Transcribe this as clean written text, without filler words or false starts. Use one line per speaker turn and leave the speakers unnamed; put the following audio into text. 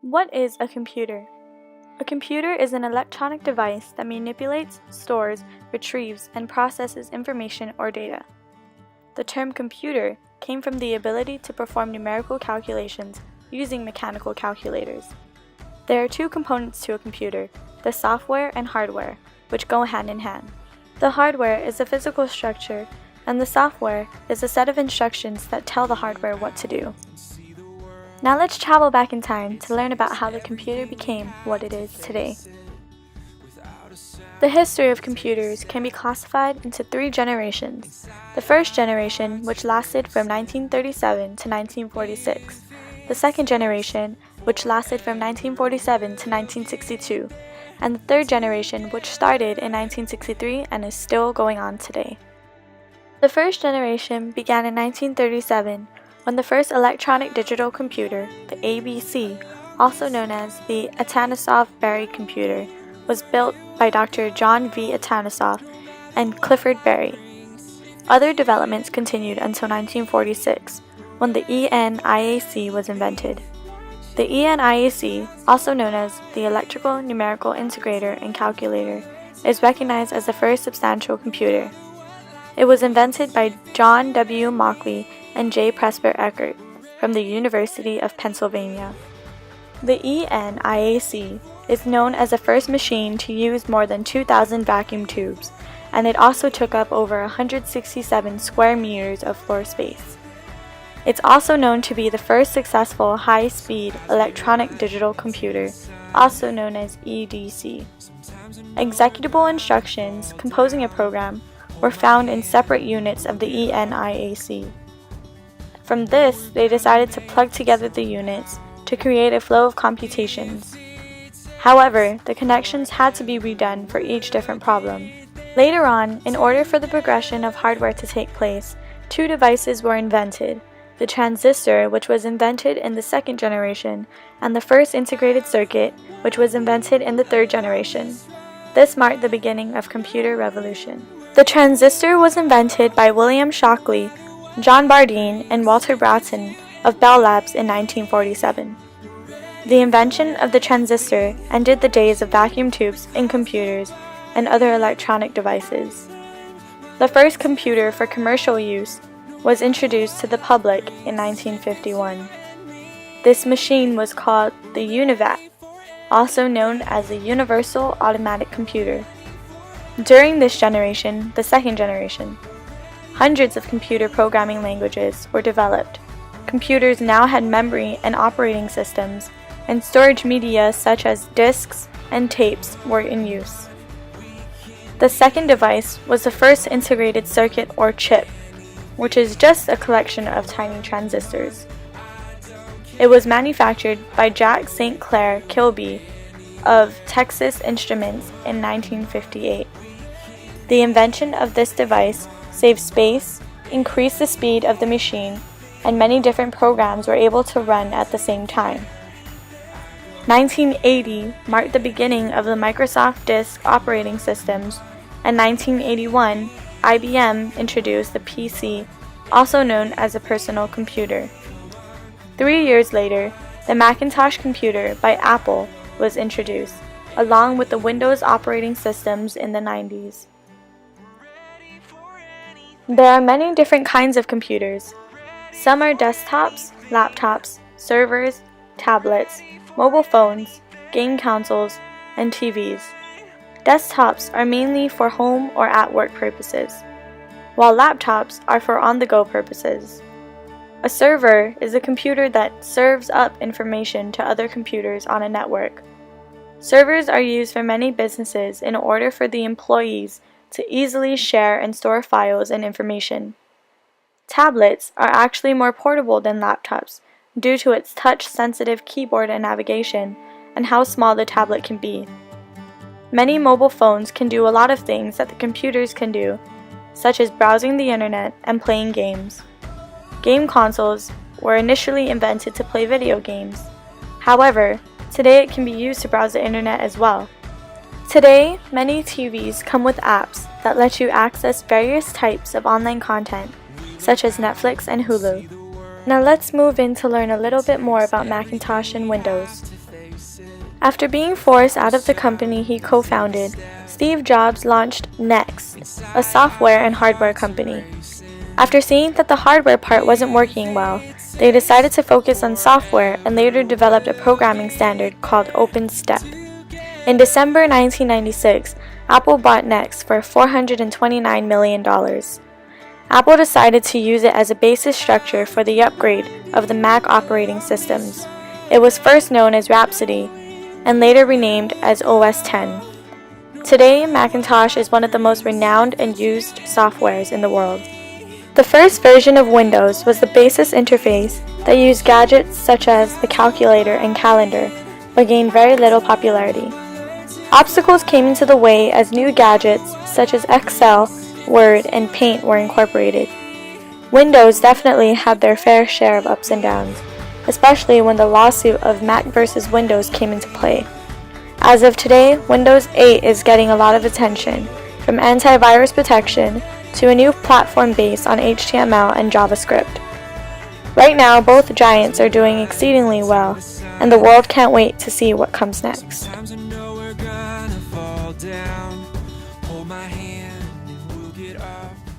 What is a computer? A computer is an electronic device that manipulates, stores, retrieves, and processes information or data. The term computer came from the ability to perform numerical calculations using mechanical calculators. There are two components to a computer, the software and hardware, which go hand in hand. The hardware is a physical structure, and the software is a set of instructions that tell the hardware what to do. Now let's travel back in time to learn about how the computer became what it is today. The history of computers can be classified into three generations. The first generation, which lasted from 1937 to 1946. The second generation, which lasted from 1947 to 1962. And the third generation, which started in 1963 and is still going on today. The first generation began in 1937 when the first electronic digital computer, the ABC, also known as the Atanasoff-Berry computer, was built by Dr. John V. Atanasoff and Clifford Berry. Other developments continued until 1946, when the ENIAC was invented. The ENIAC, also known as the Electrical Numerical Integrator and Calculator, is recognized as the first substantial computer. It was invented by John W. Mauchly and J. Presper Eckert from the University of Pennsylvania. The ENIAC is known as the first machine to use more than 2,000 vacuum tubes, and it also took up over 167 square meters of floor space. It's also known to be the first successful high-speed electronic digital computer, also known as EDC. Executable instructions composing a program were found in separate units of the ENIAC. From this, they decided to plug together the units to create a flow of computations. However, the connections had to be redone for each different problem. Later on, in order for the progression of hardware to take place, two devices were invented: the transistor, which was invented in the second generation, and the first integrated circuit, which was invented in the third generation. This marked the beginning of computer revolution. The transistor was invented by William Shockley, John Bardeen, and Walter Brattain of Bell Labs in 1947. The invention of the transistor ended the days of vacuum tubes in computers and other electronic devices. The first computer for commercial use was introduced to the public in 1951. This machine was called the UNIVAC, also known as the Universal Automatic Computer. During this generation, the second generation, hundreds of computer programming languages were developed. Computers now had memory and operating systems, and storage media such as disks and tapes were in use. The second device was the first integrated circuit or chip, which is just a collection of tiny transistors. It was manufactured by Jack St. Clair Kilby of Texas Instruments in 1958. The invention of this device saved space, increased the speed of the machine, and many different programs were able to run at the same time. 1980 marked the beginning of the Microsoft Disk operating systems, and 1981, IBM introduced the PC, also known as a personal computer. 3 years later, the Macintosh computer by Apple was introduced, along with the Windows operating systems in the 90s. There are many different kinds of computers. Some are desktops, laptops, servers, tablets, mobile phones, game consoles, and TVs. Desktops are mainly for home or at-work purposes, while laptops are for on-the-go purposes. A server is a computer that serves up information to other computers on a network. Servers are used for many businesses in order for the employees to easily share and store files and information. Tablets are actually more portable than laptops due to its touch-sensitive keyboard and navigation and how small the tablet can be. Many mobile phones can do a lot of things that the computers can do, such as browsing the internet and playing games. Game consoles were initially invented to play video games. However, today it can be used to browse the internet as well. Today, many TVs come with apps that let you access various types of online content, such as Netflix and Hulu. Now let's move in to learn a little bit more about Macintosh and Windows. After being forced out of the company he co-founded, Steve Jobs launched Next, a software and hardware company. After seeing that the hardware part wasn't working well, they decided to focus on software and later developed a programming standard called OpenStep. In December 1996, Apple bought Next for $429 million. Apple decided to use it as a basis structure for the upgrade of the Mac operating systems. It was first known as Rhapsody and later renamed as OS X. Today, Macintosh is one of the most renowned and used softwares in the world. The first version of Windows was the basis interface that used gadgets such as the calculator and calendar, but gained very little popularity. Obstacles came into the way as new gadgets such as Excel, Word, and Paint were incorporated. Windows definitely had their fair share of ups and downs, especially when the lawsuit of Mac versus Windows came into play. As of today, Windows 8 is getting a lot of attention, from antivirus protection to a new platform based on HTML and JavaScript. Right now, both giants are doing exceedingly well, and the world can't wait to see what comes next.
Hold my hand and we'll get up.